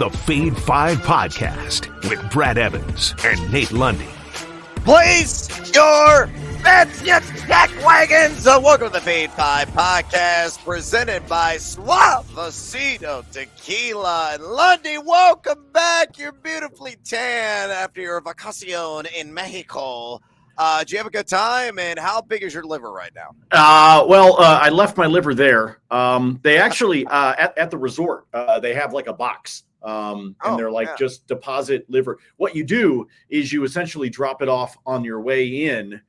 the Fade 5 Podcast with Brad Evans and Nate Lundy. Place your bets, you jackwagons! Welcome to the Fade 5 Podcast, presented by Suavecito Tequila. And Lundy, welcome back. You're beautifully tan after your vacacion in Mexico. Did you have a good time, and how big is your liver right now? I left my liver there. They actually, at the resort, they have like a box. And they're like, just deposit liver. What you do is you essentially drop it off on your way in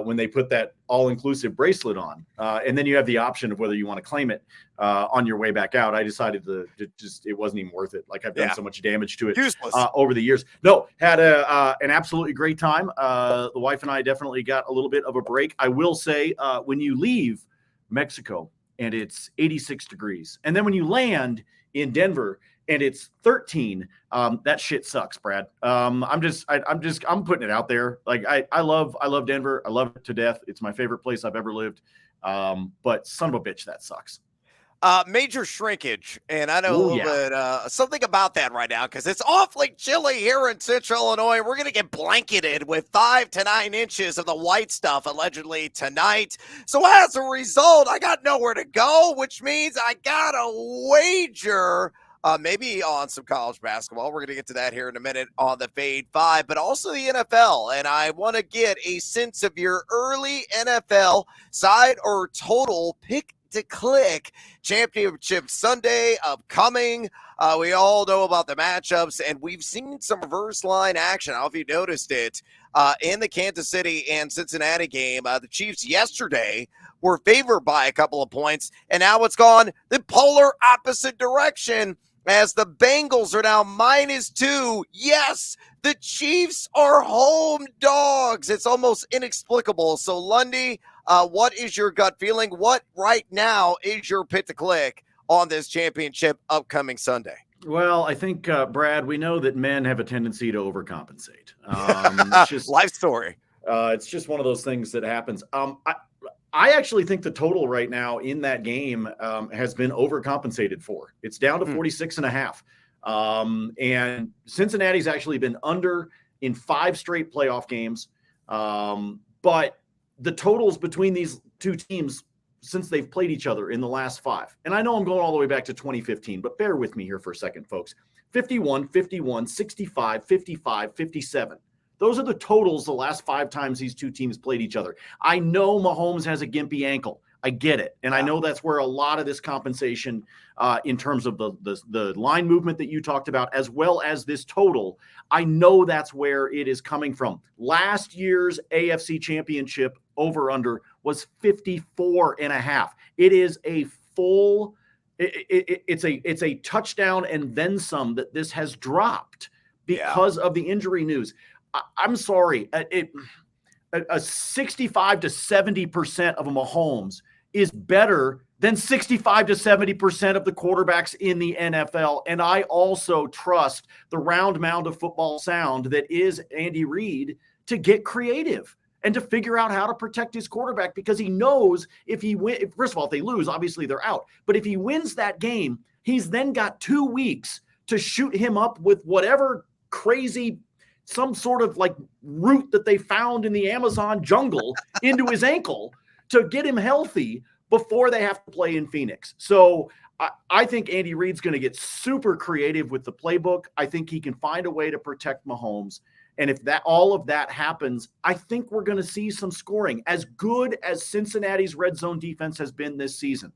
when they put that all-inclusive bracelet on. And then you have the option of whether you want to claim it on your way back out. I decided to just, it wasn't even worth it. Like I've done so much damage to it over the years. No, had an absolutely great time. The wife and I definitely got a little bit of a break. I will say when you leave Mexico and it's 86 degrees, and then when you land in Denver and it's 13, that shit sucks, Brad. I'm putting it out there. Like I love Denver. I love it to death. It's my favorite place I've ever lived. But son of a bitch, that sucks. Major shrinkage, and I know a little bit something about that right now because it's awfully chilly here in Central Illinois. We're going to get blanketed with 5 to 9 inches of the white stuff allegedly tonight. So as a result, I got nowhere to go, which means I got a wager maybe on some college basketball. We're going to get to that here in a minute on the Fade 5, but also the NFL. And I want to get a sense of your early NFL side or total pick to click championship Sunday upcoming. We all know about the matchups, and we've seen some reverse line action. I don't know if you noticed it in the Kansas City and Cincinnati game. The Chiefs yesterday were favored by a couple of points, and now it's gone the polar opposite direction as the Bengals are now -2. Yes, the Chiefs are home dogs. It's almost inexplicable. So, Lundy, what is your gut feeling? What right now is your pick to click on this championship upcoming Sunday? Well, I think, Brad, we know that men have a tendency to overcompensate. It's just life story. It's just one of those things that happens. I actually think the total right now in that game has been overcompensated for. It's down to 46.5. And Cincinnati's actually been under in 5 straight playoff games. But the totals between these two teams since they've played each other in the last 5. And I know I'm going all the way back to 2015, but bear with me here for a second, folks. 51, 51, 65, 55, 57. Those are the totals the last 5 times these two teams played each other. I know Mahomes has a gimpy ankle. I get it. And I know that's where a lot of this compensation in terms of the line movement that you talked about, as well as this total, I know that's where it is coming from. Last year's AFC Championship over-under was 54.5. It is a full it's a touchdown and then some that this has dropped because of the injury news. I'm sorry. A 65 to 70% of a Mahomes is better than 65 to 70% of the quarterbacks in the NFL. And I also trust the round mound of football sound that is Andy Reid to get creative and to figure out how to protect his quarterback, because he knows if he wins, first of all, if they lose, obviously they're out. But if he wins that game, he's then got 2 weeks to shoot him up with whatever crazy some sort of like root that they found in the Amazon jungle into his ankle to get him healthy before they have to play in Phoenix. So I think Andy Reid's going to get super creative with the playbook. I think he can find a way to protect Mahomes. And if that all of that happens, I think we're going to see some scoring. As good as Cincinnati's red zone defense has been this season,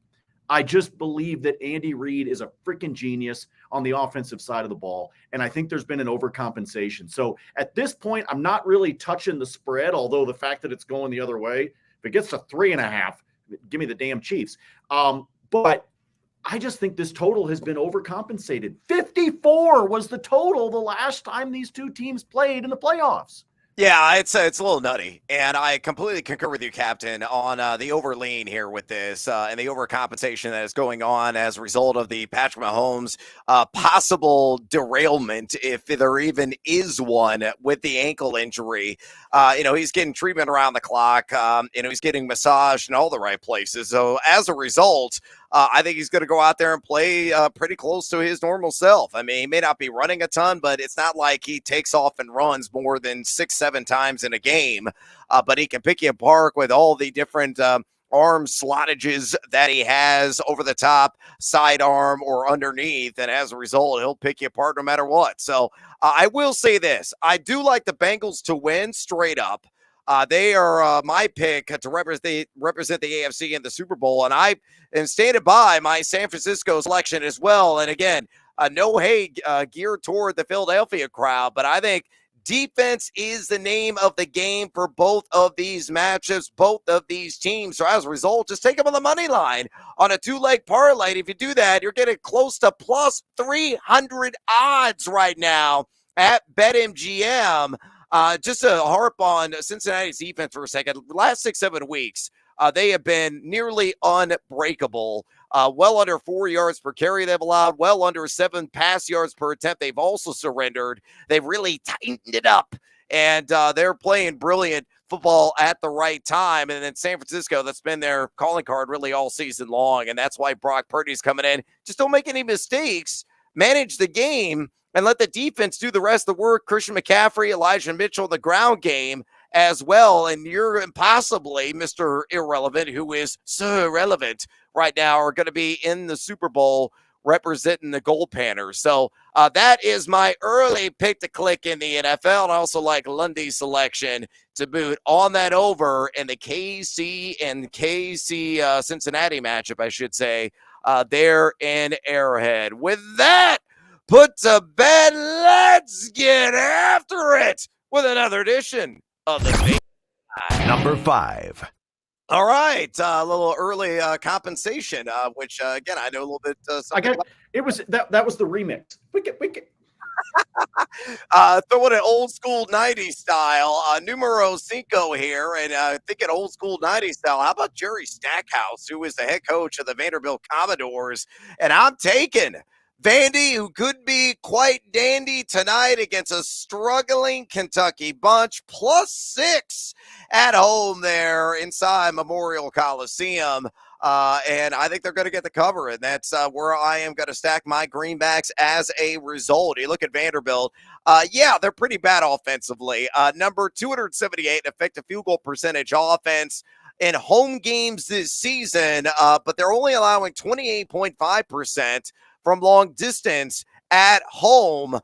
I just believe that Andy Reid is a freaking genius on the offensive side of the ball. And I think there's been an overcompensation. So at this point, I'm not really touching the spread, although the fact that it's going the other way, if it gets to 3.5, give me the damn Chiefs. But I just think this total has been overcompensated. 54 was the total the last time these two teams played in the playoffs. Yeah, it's a little nutty, and I completely concur with you, Captain, on the overlean here with this and the overcompensation that is going on as a result of the Patrick Mahomes possible derailment, if there even is one, with the ankle injury. He's getting treatment around the clock. He's getting massaged in all the right places. So as a result, I think he's going to go out there and play pretty close to his normal self. I mean, he may not be running a ton, but it's not like he takes off and runs more than 6-7 times in a game. But he can pick you apart with all the different arm slottages that he has over the top, sidearm, or underneath. And as a result, he'll pick you apart no matter what. So I will say this. I do like the Bengals to win straight up. They are my pick to represent the AFC in the Super Bowl. And I am standing by my San Francisco selection as well. And again, no hate geared toward the Philadelphia crowd, but I think defense is the name of the game for both of these matchups, both of these teams. So as a result, just take them on the money line on a 2-leg parlay. If you do that, you're getting close to plus 300 odds right now at BetMGM. Just to harp on Cincinnati's defense for a second, last 6-7 weeks, they have been nearly unbreakable. Well under 4 yards per carry they've allowed, well under 7 pass yards per attempt they've also surrendered. They've really tightened it up, and they're playing brilliant football at the right time. And then San Francisco, that's been their calling card really all season long, and that's why Brock Purdy's coming in. Just don't make any mistakes, manage the game, and let the defense do the rest of the work. Christian McCaffrey, Elijah Mitchell, the ground game as well. And you're impossibly Mr. Irrelevant, who is so irrelevant right now, are going to be in the Super Bowl representing the Gold Panthers. So that is my early pick to click in the NFL. And I also like Lundy's selection to boot on that over in the KC Cincinnati matchup, I should say, there in Arrowhead. With that put to bed, let's get after it with another edition of the Big Number 5. All right, a little early compensation, which again I know a little bit. It was that was the remix. We get. Throwing an old school 90s style, numero 5 here, and thinking old school 90s style. How about Jerry Stackhouse, who is the head coach of the Vanderbilt Commodores? And I'm taking Vandy, who could be quite dandy tonight against a struggling Kentucky bunch, +6 at home there inside Memorial Coliseum. And I think they're going to get the cover, and that's where I am going to stack my greenbacks as a result. You look at Vanderbilt, they're pretty bad offensively. Number 278 effective field goal percentage offense in home games this season, but they're only allowing 28.5% from long distance at home.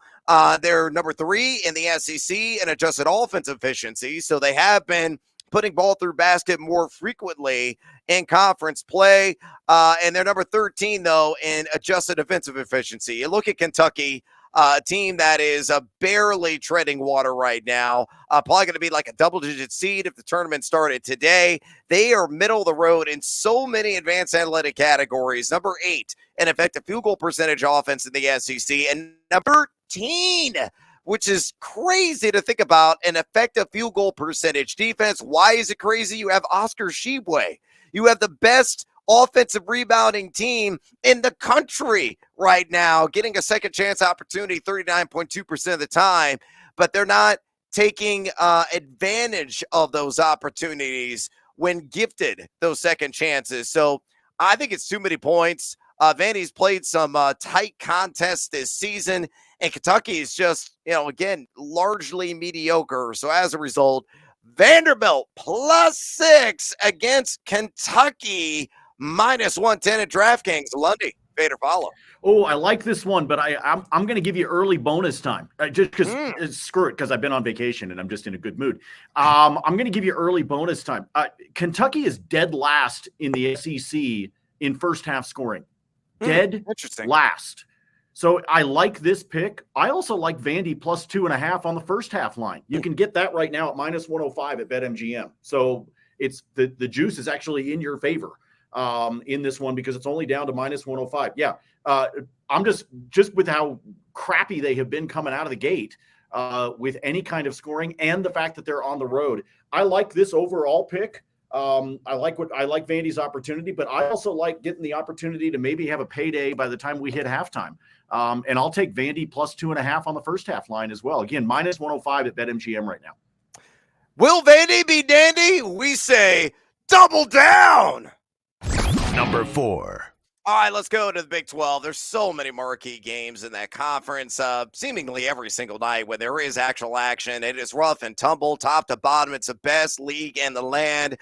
They're number 3 in the SEC in adjusted offensive efficiency, so they have been putting ball through basket more frequently in conference play. And they're number 13, though, in adjusted defensive efficiency. You look at Kentucky, a team that is barely treading water right now, probably going to be like a double-digit seed if the tournament started today. They are middle of the road in so many advanced athletic categories. Number 8 in effective field goal percentage offense in the SEC, and number 13, which is crazy to think about, an effective field goal percentage defense. Why is it crazy? You have Oscar Tshiebwe. You have the best offensive rebounding team in the country right now, getting a second chance opportunity 39.2% of the time, but they're not taking advantage of those opportunities when gifted those second chances. So I think it's too many points. Vandy's played some tight contests this season, and Kentucky is just, again, largely mediocre. So as a result, Vanderbilt +6 against Kentucky, -110 at DraftKings. Lundy, fade or follow? Oh, I like this one, but I'm going to give you early bonus time just because screw it, because I've been on vacation and I'm just in a good mood. I'm going to give you early bonus time. Kentucky is dead last in the SEC in first half scoring. Dead last. So I like this pick. I also like Vandy +2.5 on the first half line. You can get that right now at -105 at BetMGM. So it's the juice is actually in your favor in this one because it's only down to -105. Yeah. I'm just with how crappy they have been coming out of the gate with any kind of scoring and the fact that they're on the road. I like this overall pick. I like Vandy's opportunity, but I also like getting the opportunity to maybe have a payday by the time we hit halftime. And I'll take Vandy +2.5 on the first half line as well. Again, -105 at BetMGM right now. Will Vandy be dandy? We say double down. Number 4. All right, let's go to the Big 12. There's so many marquee games in that conference, seemingly every single night where there is actual action. It is rough and tumble, top to bottom. It's the best league in the land,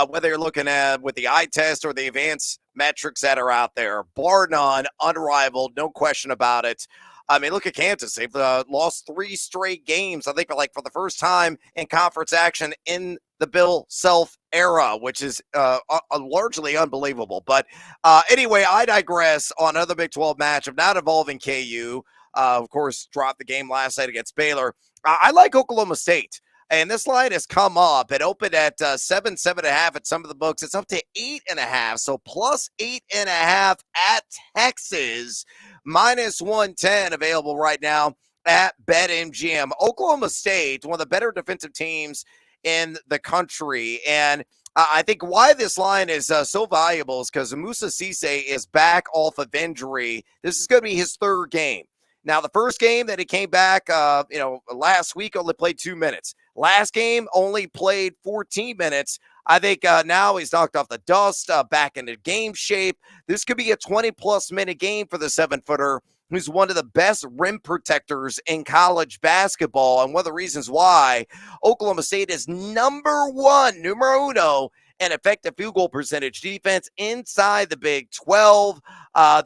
whether you're looking at with the eye test or the advanced metrics that are out there. Bar none, unrivaled, no question about it. I mean, look at Kansas. They've lost 3 straight games, I think, for the first time in conference action in the Bill Self era, which is largely unbelievable. But anyway, I digress on another Big 12 matchup, not involving KU. Of course, dropped the game last night against Baylor. I like Oklahoma State. And this line has come up. It opened at 7.5 at some of the books. It's up to 8.5. So plus 8.5 at Texas. Minus 110 available right now at BetMGM. Oklahoma State, one of the better defensive teams in the country. And I think why this line is so valuable is because Musa Cisse is back off of injury. This is going to be his 3rd game. Now, the first game that he came back, last week only played 2 minutes. Last game only played 14 minutes. I think now he's knocked off the dust, back into game shape. This could be a 20-plus minute game for the 7-footer, who's one of the best rim protectors in college basketball. And one of the reasons why Oklahoma State is numero uno, and effective field goal percentage defense inside the Big 12.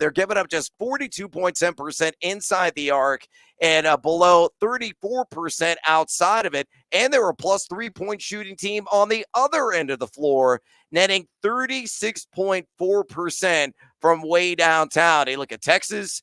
They're giving up just 42.7% inside the arc and below 34% outside of it. And they're a plus 3-point shooting team on the other end of the floor, netting 36.4% from way downtown. Hey, look at Texas.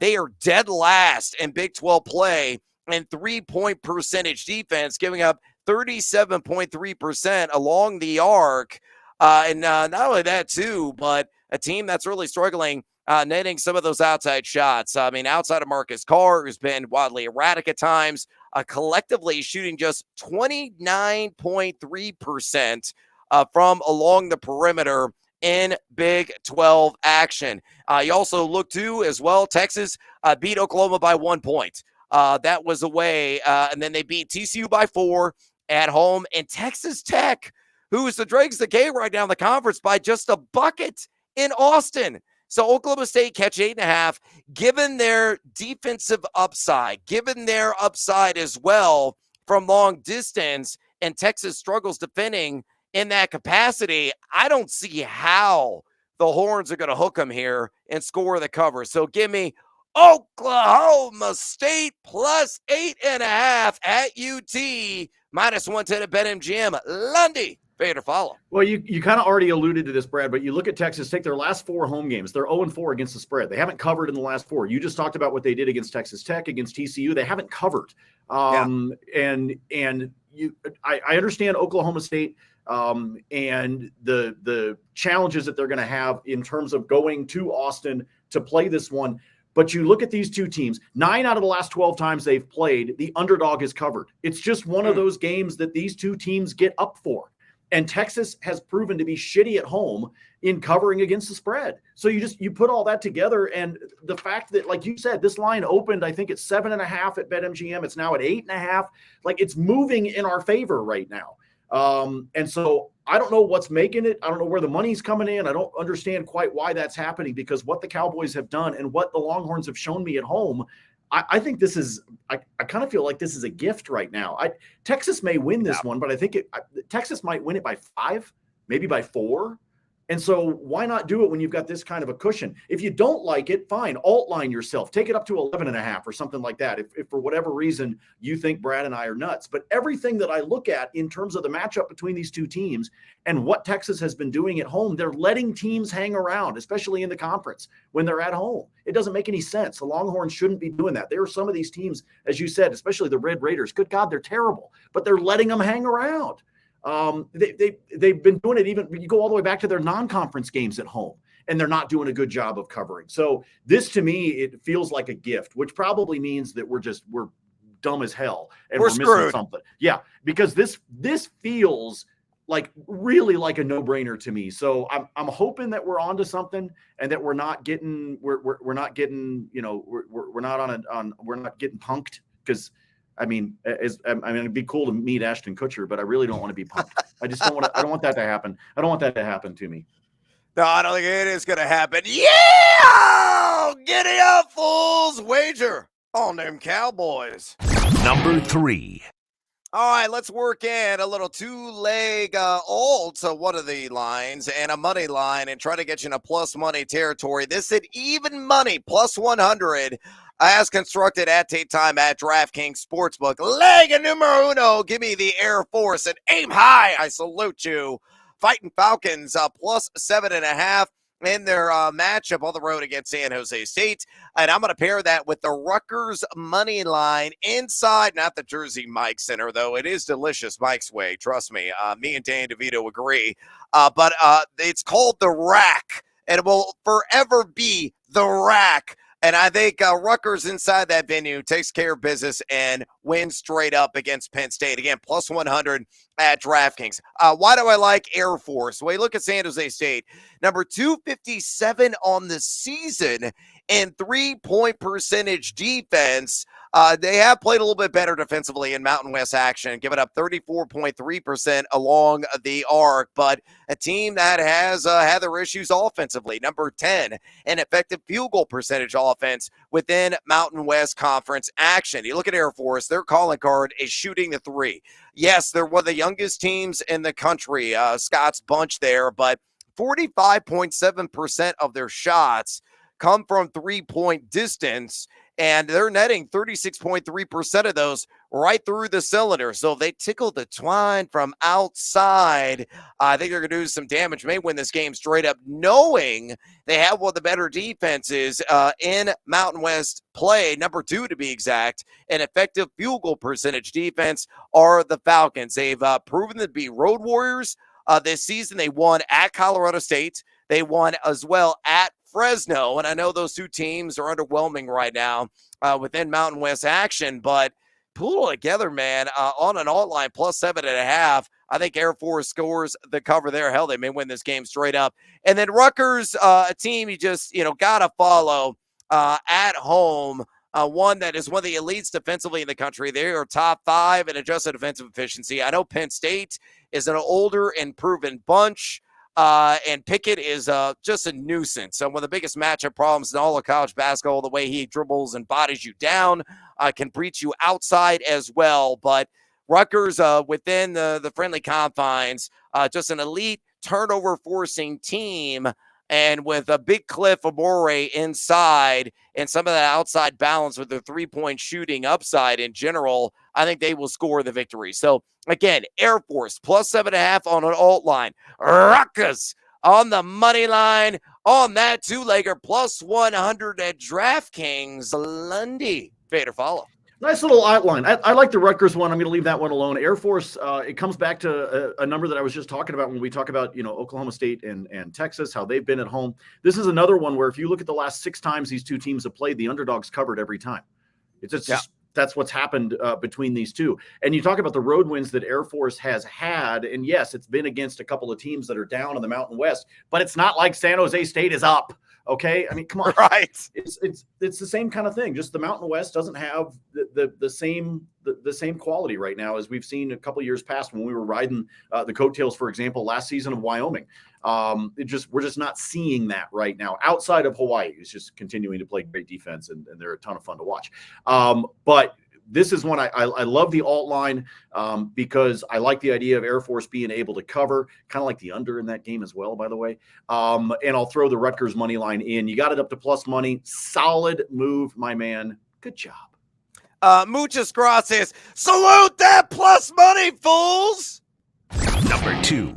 They are dead last in Big 12 play and 3-point percentage defense, giving up 37.3% along the arc. And not only that, too, but a team that's really struggling netting some of those outside shots. I mean, outside of Marcus Carr, who's been wildly erratic at times, collectively shooting just 29.3% from along the perimeter in Big 12 action. You also look to, as well, Texas beat Oklahoma by 1 point. That was away, and then they beat TCU by 4 at home, and Texas Tech, who is the dregs the game right now in the conference, by just a bucket in Austin. So Oklahoma State catch 8.5, given their defensive upside, given their upside as well from long distance, and Texas struggles defending in that capacity. I don't see how the Horns are going to hook them here and score the cover. So give me Oklahoma State plus 8.5 at UT, minus 110 at BetMGM. Lundy, fade or follow. Well, you kind of already alluded to this, Brad, but you look at Texas, take their last 4 home games. They're 0-4 against the spread. They haven't covered in the last 4. You just talked about what they did against Texas Tech, against TCU. They haven't covered. And I understand Oklahoma State and the challenges that they're going to have in terms of going to Austin to play this one. But you look at these two teams, 9 out of the last 12 times they've played, the underdog is covered. It's just one of those games that these two teams get up for. And Texas has proven to be shitty at home in covering against the spread. So you put all that together, and the fact that, like you said, this line opened, I think it's 7.5 at BetMGM. It's now at 8.5. Like, it's moving in our favor right now. And so I don't know what's making it. I don't know where the money's coming in. I don't understand quite why that's happening, because what the Cowboys have done and what the Longhorns have shown me at home, I think this is, I kind of feel like this is a gift right now. Texas may win this one, but I think Texas might win it by 5, maybe by 4. And so why not do it when you've got this kind of a cushion? If you don't like it, fine, alt line yourself, take it up to 11.5 or something like that. If for whatever reason you think Brad and I are nuts, but everything that I look at in terms of the matchup between these two teams and what Texas has been doing at home, they're letting teams hang around, especially in the conference when they're at home. It doesn't make any sense. The Longhorns shouldn't be doing that. There are some of these teams, as you said, especially the Red Raiders. Good God, they're terrible, but they're letting them hang around. They've been doing it, even you go all the way back to their non-conference games at home, and they're not doing a good job of covering. So this, to me, it feels like a gift, which probably means that we're dumb as hell and we're missing something. Yeah, because this feels like really like a no-brainer to me. So I'm hoping that we're onto something, and that we're not getting getting punked, because I mean, it'd be cool to meet Ashton Kutcher, but I really don't want to be punked. I just don't want to. I don't want that to happen. I don't want that to happen to me. No, I don't think it is going to happen. Yeah! Giddy up, fools! Wager on them Cowboys. Number 3. All right, let's work in a little two-leg alt to one of the lines and a money line and try to get you in a plus money territory. This is even money, plus 100, as constructed at Tate Time at DraftKings Sportsbook. Leg numero uno, give me the Air Force and aim high. I salute you. Fighting Falcons, plus 7.5. In their matchup on the road against San Jose State. And I'm going to pair that with the Rutgers money line inside, not the Jersey Mike Center, though it is delicious Mike's way. Trust me. Me and Dan DeVito agree. But it's called the Rack, and it will forever be the Rack. And I think Rutgers inside that venue takes care of business and wins straight up against Penn State. Again, plus 100 at DraftKings. Why do I like Air Force? Well, you look at San Jose State, number 257 on the season in 3-point percentage defense. They have played a little bit better defensively in Mountain West action, giving up 34.3% along the arc, but a team that has had their issues offensively. Number 10, an effective field goal percentage offense within Mountain West Conference action. You look at Air Force, their calling card is shooting the three. Yes, they're one of the youngest teams in the country, Scott's bunch there, but 45.7% of their shots come from three-point distance, and they're netting 36.3% of those right through the cylinder. So if they tickle the twine from outside, I think they're going to do some damage. May win this game straight up, knowing they have one of the better defenses in Mountain West play. Number 2, to be exact, an effective field goal percentage defense are the Falcons. They've proven to be road warriors this season. They won at Colorado State. They won as well at Fresno, and I know those two teams are underwhelming right now within Mountain West action, but pull it together, man, on an alt line plus 7.5. I think Air Force scores the cover there. Hell, they may win this game straight up. And then Rutgers, a team you just, got to follow at home. One that is one of the elites defensively in the country. They are top 5 in adjusted defensive efficiency. I know Penn State is an older and proven bunch. And Pickett is just a nuisance. One of the biggest matchup problems in all of college basketball, the way he dribbles and bodies you down, can breach you outside as well. But Rutgers, within the friendly confines, just an elite turnover-forcing team. And with a big Cliff Amore inside and some of that outside balance with their three-point shooting upside in general, I think they will score the victory. So, again, Air Force plus 7.5 on an alt line. Rutgers on the money line on that two-legger plus 100 at DraftKings. Lundy, fade or follow. Nice little outline. I like the Rutgers one. I'm going to leave that one alone. Air Force, it comes back to a number that I was just talking about when we talk about, Oklahoma State and Texas, how they've been at home. This is another one where if you look at the last 6 times these two teams have played, the underdogs covered every time. It's just that's what's happened between these two. And you talk about the road wins that Air Force has had, and yes, it's been against a couple of teams that are down in the Mountain West, but it's not like San Jose State is up. Okay, I mean, come on, right? It's the same kind of thing. Just the Mountain West doesn't have the same quality right now as we've seen a couple of years past when we were riding the coattails, for example, last season of Wyoming. We're just not seeing that right now. Outside of Hawaii, who's just continuing to play great defense, and they're a ton of fun to watch. But this is one I love the alt line because I like the idea of Air Force being able to cover, kind of like the under in that game as well, by the way. And I'll throw the Rutgers money line in. You got it up to plus money. Solid move, my man. Good job. Muchas gracias. Salute that plus money, fools. Number 2.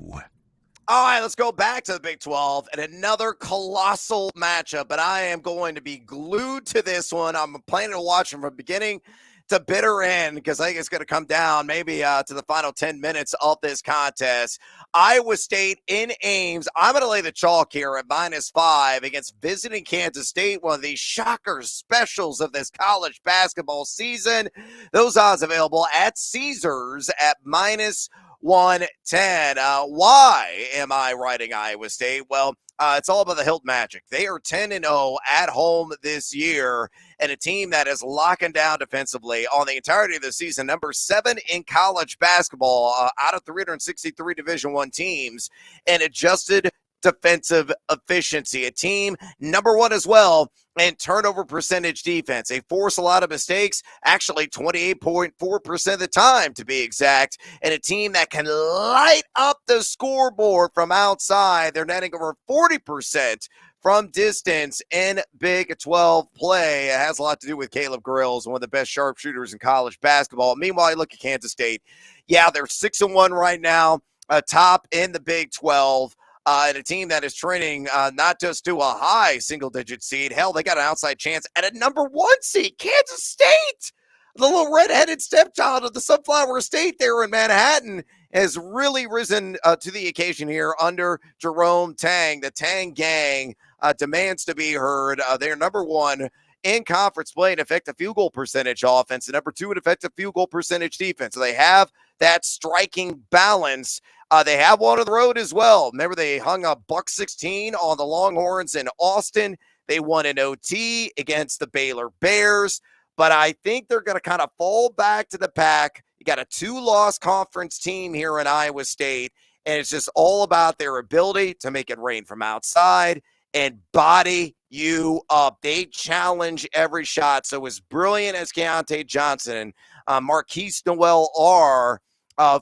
All right, let's go back to the Big 12 and another colossal matchup. But I am going to be glued to this one. I'm planning to watch them from beginning to bitter end because I think it's going to come down maybe to the final 10 minutes of this contest. Iowa State in Ames. I'm going to lay the chalk here at -5 against visiting Kansas State, one of the shocker specials of this college basketball season. Those odds available at Caesars at -110. Why am I writing Iowa State? Well, it's all about the Hilton Magic. They are 10-0 at home this year, and a team that is locking down defensively on the entirety of the season. Number 7 in college basketball out of 363 Division I teams, and adjusted defensive efficiency. A team number one as well in turnover percentage defense. They force a lot of mistakes, actually 28.4% of the time to be exact, and a team that can light up the scoreboard from outside. They're netting over 40% from distance in Big 12 play. It has a lot to do with Caleb Grills, one of the best sharpshooters in college basketball. Meanwhile, you look at Kansas State. Yeah, they're 6-1 right now, top in the Big 12. And a team that is training not just to a high single-digit seed. Hell, they got an outside chance at a number one seed, Kansas State. The little red-headed stepchild of the Sunflower State there in Manhattan has really risen to the occasion here under Jerome Tang. The Tang gang demands to be heard. They're number one in conference play in effective field goal percentage offense, and number two in effective field goal percentage defense. So they have that striking balance. They have one on the road as well. Remember, they hung a $116 on the Longhorns in Austin. They won an OT against the Baylor Bears. But I think they're going to kind of fall back to the pack. You got a 2-loss conference team here in Iowa State, and it's just all about their ability to make it rain from outside and body you up. They challenge every shot. So as brilliant as Keontae Johnson and Marquise Noel are,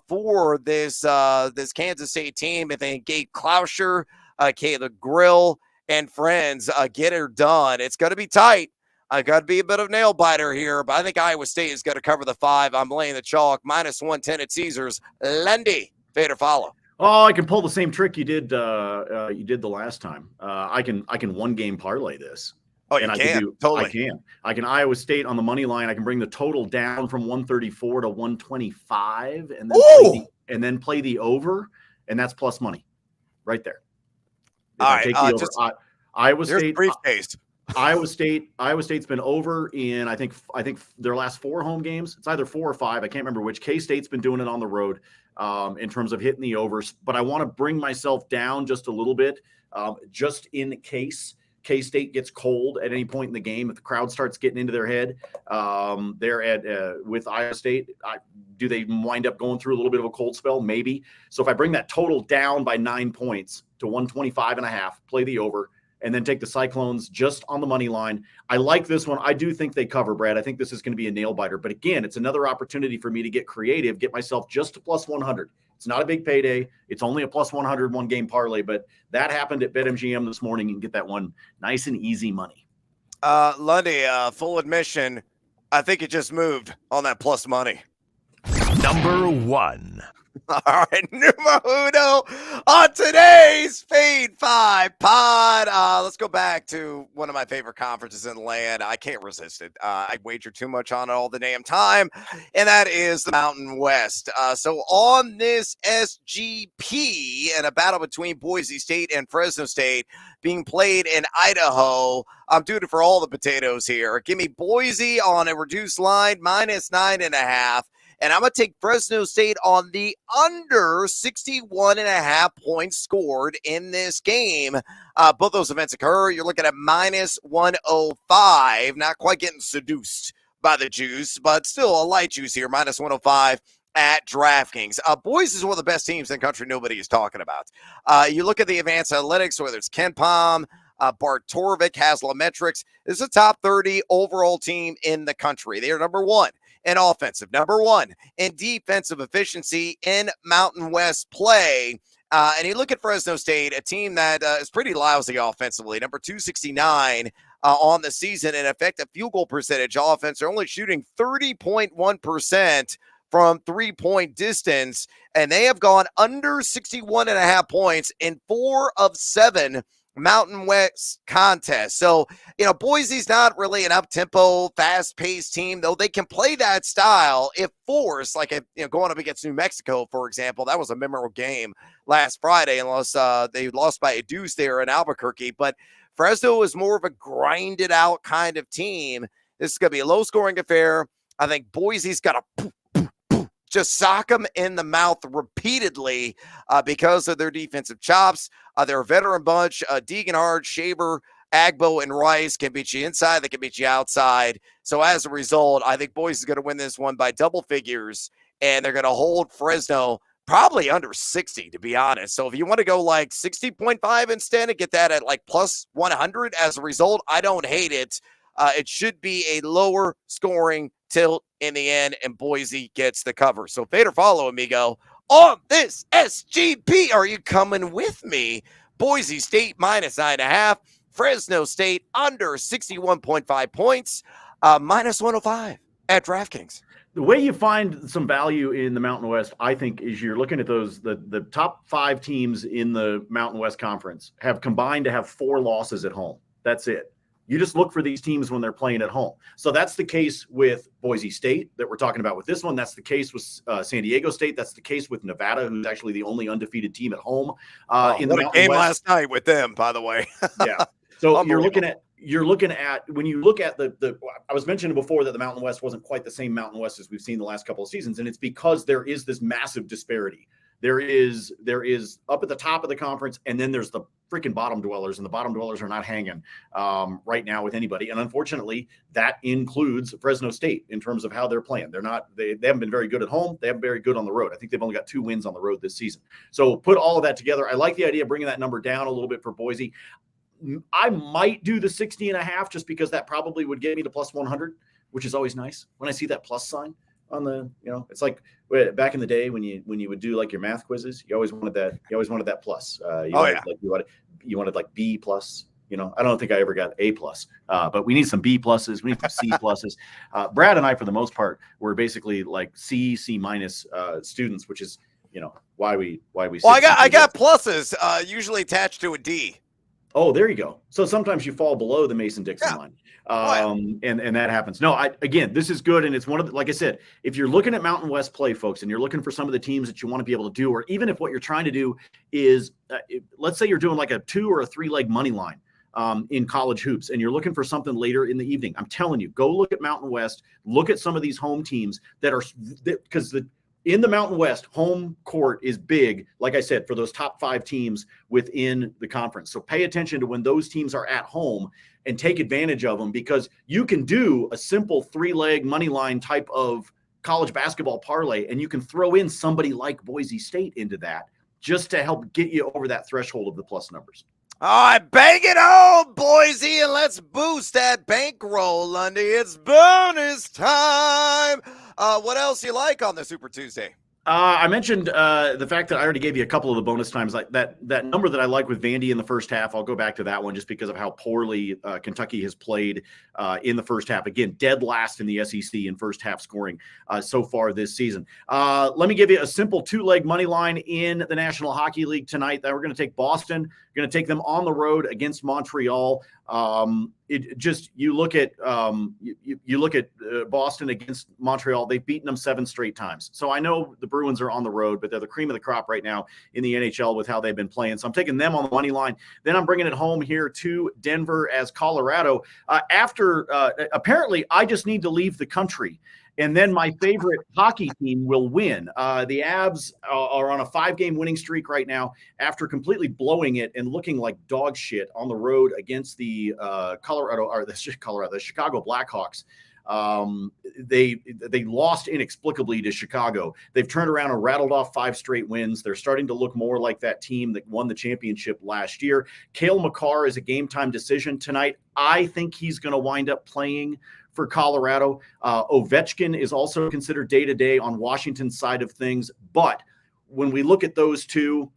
for this Kansas State team, if they Gabe Klauscher, Caleb Grill, and friends get her done, it's going to be tight. I got to be a bit of a nail biter here, but I think Iowa State is going to cover the 5. I'm laying the chalk, -110 at Caesars. Lundy, fade or follow. Oh, I can pull the same trick you did the last time. I can one-game parlay this. Oh, you can? Totally. I can Iowa State on the money line. I can bring the total down from 134 to 125 and then play the over, and that's plus money right there. All right. Iowa State briefcase. Iowa State's been over in I think their last 4 home games. It's either 4 or 5. I can't remember which. K-State's been doing it on the road in terms of hitting the overs, but I want to bring myself down just a little bit just in case K-State gets cold at any point in the game. If the crowd starts getting into their head, with Iowa State, do they wind up going through a little bit of a cold spell? Maybe. So if I bring that total down by 9 points to 125.5, play the over, and then take the Cyclones just on the money line. I like this one. I do think they cover, Brad. I think this is going to be a nail biter. But again, it's another opportunity for me to get creative, get myself just to plus 100. It's not a big payday. It's only a plus 100 one-game parlay, but that happened at BetMGM this morning. You can get that one nice and easy money. Lundy, full admission, I think it just moved on that plus money. Number 1. All right, numero uno on today's Fade 5 pod. Let's go back to one of my favorite conferences in the land. I can't resist it. I wager too much on it all the damn time, and that is the Mountain West. So on this SGP and a battle between Boise State and Fresno State being played in Idaho, I'm doing it for all the potatoes here. Give me Boise on a reduced line, -9.5. And I'm going to take Fresno State on the under 61.5 points scored in this game. Both those events occur. You're looking at -105. Not quite getting seduced by the juice, but still a light juice here. -105 at DraftKings. Boise is one of the best teams in the country nobody is talking about. You look at the advanced analytics, whether it's Ken Palm, Bart Torvik, Haslametrics. This is a top 30 overall team in the country. They are number 1 in offensive, number 1 in defensive efficiency in Mountain West play. And you look at Fresno State, a team that is pretty lousy offensively, number 269 on the season in effective field goal percentage offense. They're only shooting 30.1% from three-point distance, and they have gone under 61.5 points in 4 of 7 Mountain West contest. So, Boise's not really an up-tempo, fast-paced team, though they can play that style if forced, like going up against New Mexico, for example. That was a memorable game last Friday, unless they lost by a deuce there in Albuquerque. But Fresno is more of a grinded-out kind of team. This is going to be a low-scoring affair. I think Boise's got to just sock them in the mouth repeatedly because of their defensive chops. They're a veteran bunch. Deeganhard, Shaver, Agbo, and Rice can beat you inside. They can beat you outside. So as a result, I think Boise is going to win this one by double figures, and they're going to hold Fresno Probably under 60, to be honest. So if you want to go like 60.5 instead and get that at like plus 100 as a result, I don't hate it. It should be a lower scoring tilt in the end, and Boise gets the cover. So fade or follow, amigo, on this SGP. Are you coming with me? Boise State minus 9.5. Fresno State under 61.5 points, minus 105 at DraftKings. The way you find some value in the Mountain West, I think, is you're looking at those, the top 5 teams in the Mountain West Conference have combined to have 4 losses at home. That's it. You just look for these teams when they're playing at home. So that's the case with Boise State that we're talking about with this one. That's the case with San Diego State. That's the case with Nevada, who's actually the only undefeated team at home in the Mountain game West. Last night with them, by the way. Yeah. So you're looking at when you look at the I was mentioning before that the Mountain West wasn't quite the same Mountain West as we've seen the last couple of seasons, and it's because there is this massive disparity. There is up at the top of the conference, and then there's the freaking bottom dwellers, and the bottom dwellers are not hanging right now with anybody. And unfortunately, that includes Fresno State in terms of how they're playing. They haven't been very good at home. They haven't been very good on the road. I think they've only got 2 wins on the road this season. So put all of that together. I like the idea of bringing that number down a little bit for Boise. I might do the 60.5 just because that probably would get me to plus 100, which is always nice when I see that plus sign on the, it's like back in the day when you would do like your math quizzes, you always wanted that plus. You wanted like B plus. I don't think I ever got A plus, but we need some B pluses. We need some C pluses. Brad and I, for the most part, were basically like C minus students, which is why we. Well, I got pluses usually attached to a D. Oh, there you go. So sometimes you fall below the Mason-Dixon line. And that happens. No, again, this is good. And it's one of like I said, if you're looking at Mountain West play, folks, and you're looking for some of the teams that you want to be able to do, or even if what you're trying to do is, let's say you're doing like a 2 or a 3 leg money line in college hoops, and you're looking for something later in the evening, I'm telling you, go look at Mountain West, look at some of these home teams because in the Mountain West, home court is big, like I said, for those top 5 teams within the conference. So pay attention to when those teams are at home and take advantage of them, because you can do a simple 3-leg money line type of college basketball parlay, and you can throw in somebody like Boise State into that just to help get you over that threshold of the plus numbers. All right, bang it on, Boise, and let's boost that bankroll, Lundy. It's bonus time. What else you like on the Super Tuesday? I mentioned the fact that I already gave you a couple of the bonus times, like that number that I like with Vandy in the first half. I'll go back to that one just because of how poorly Kentucky has played in the first half. Again, dead last in the SEC in first half scoring so far this season. Let me give you a simple 2-leg money line in the National Hockey League tonight. That we're going to take Boston. We're going to take them on the road against Montreal. You look at Boston against Montreal. They've beaten them 7 straight times. So I know the Bruins are on the road, but they're the cream of the crop right now in the NHL with how they've been playing. So I'm taking them on the money line. Then I'm bringing it home here to Denver as Colorado. Apparently I just need to leave the country, and then my favorite hockey team will win. The Avs are on a 5-game winning streak right now after completely blowing it and looking like dog shit on the road against the Chicago Blackhawks. They lost inexplicably to Chicago. They've turned around and rattled off 5 straight wins. They're starting to look more like that team that won the championship last year. Cale Makar is a game-time decision tonight. I think he's going to wind up playing for Colorado. Ovechkin is also considered day-to-day on Washington's side of things. But when we look at those two,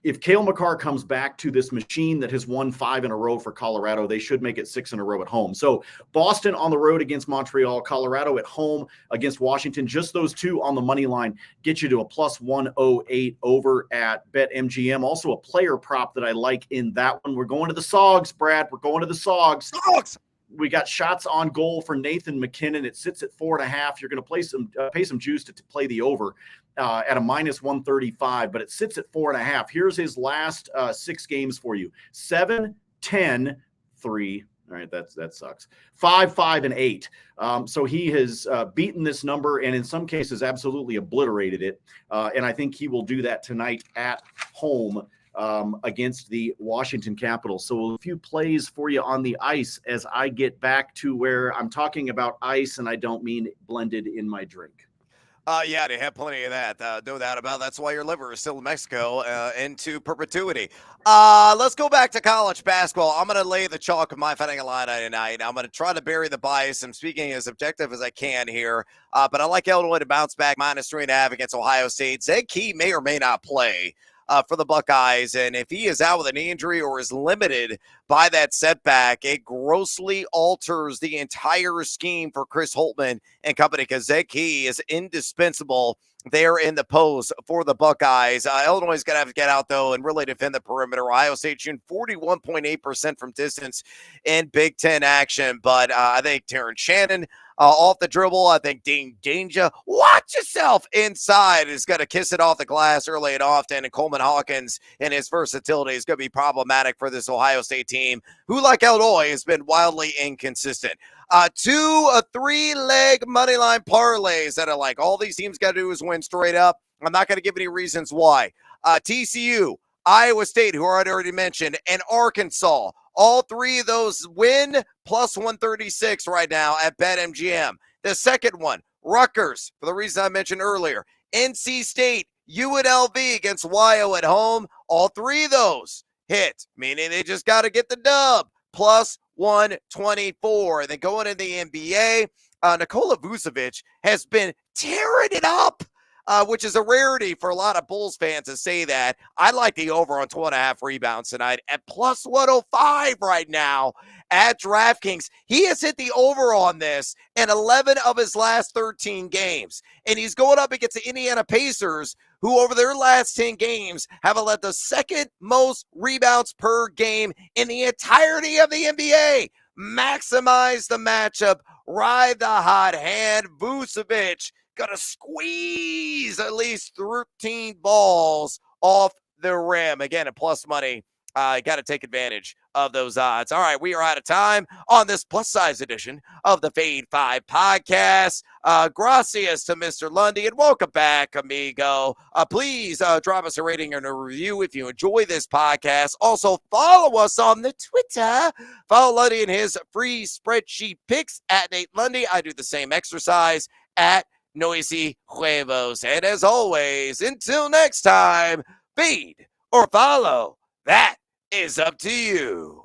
if Cale Makar comes back to this machine that has won 5 in a row for Colorado, they should make it 6 in a row at home. So Boston on the road against Montreal, Colorado at home against Washington. Just those 2 on the money line get you to a plus 108 over at BetMGM. Also a player prop that I like in that one. We're going to the Sogs, Brad. We're going to the Sogs. We got shots on goal for Nathan McKinnon. It sits at 4.5. You're going to pay some juice to play the over at a minus 135, but it sits at 4.5. Here's his last 6 games for you: 7, 10, 3. All right, that sucks. 5, 5, and 8. So he has beaten this number and in some cases absolutely obliterated it. And I think he will do that tonight at home against the Washington Capitals. So a few plays for you on the ice as I get back to where I'm talking about ice and I don't mean blended in my drink. Yeah, they have plenty of that. No doubt about it. That's why your liver is still in Mexico into perpetuity. Let's go back to college basketball. I'm going to lay the chalk of my Fighting Illini tonight. I'm going to try to bury the bias. I'm speaking as objective as I can here. But I like Illinois to bounce back -3.5 against Ohio State. Zed Key may or may not play for the Buckeyes. And if he is out with an knee injury or is limited by that setback, it grossly alters the entire scheme for Chris Holtmann and company, because Zed Key is indispensable there in the post for the Buckeyes. Illinois is going to have to get out, though, and really defend the perimeter. Ohio State shooting 41.8% from distance in Big Ten action. But I think Terrence Shannon off the dribble. I think Dean Danger, watch yourself inside, is going to kiss it off the glass early and often. And Coleman Hawkins and his versatility is going to be problematic for this Ohio State team, who, like Illinois, has been wildly inconsistent. 3-leg money line parlays that are like all these teams got to do is win straight up. I'm not going to give any reasons why. TCU, Iowa State, who I already mentioned, and Arkansas. All three of those win plus 136 right now at BetMGM. The second one, Rutgers, for the reason I mentioned earlier. NC State, UNLV against Wyo at home. All three of those hit, meaning they just got to get the dub. Plus 124. And then going in the NBA, Nikola Vucevic has been tearing it up. Which is a rarity for a lot of Bulls fans to say that. I like the over on 2.5 rebounds tonight at plus 105 right now at DraftKings. He has hit the over on this in 11 of his last 13 games. And he's going up against the Indiana Pacers, who over their last 10 games have led the second most rebounds per game in the entirety of the NBA. Maximize the matchup. Ride the hot hand. Vucevic going to squeeze at least 13 balls off the rim. Again, at plus money. Got to take advantage of those odds. All right, we are out of time on this plus-size edition of the Fade 5 podcast. Gracias to Mr. Lundy, and welcome back, amigo. Please drop us a rating and a review if you enjoy this podcast. Also, follow us on the Twitter. Follow Lundy and his free spreadsheet picks at Nate Lundy. I do the same exercise at Noisy Huevos. And as always, until next time, feed or follow. That is up to you.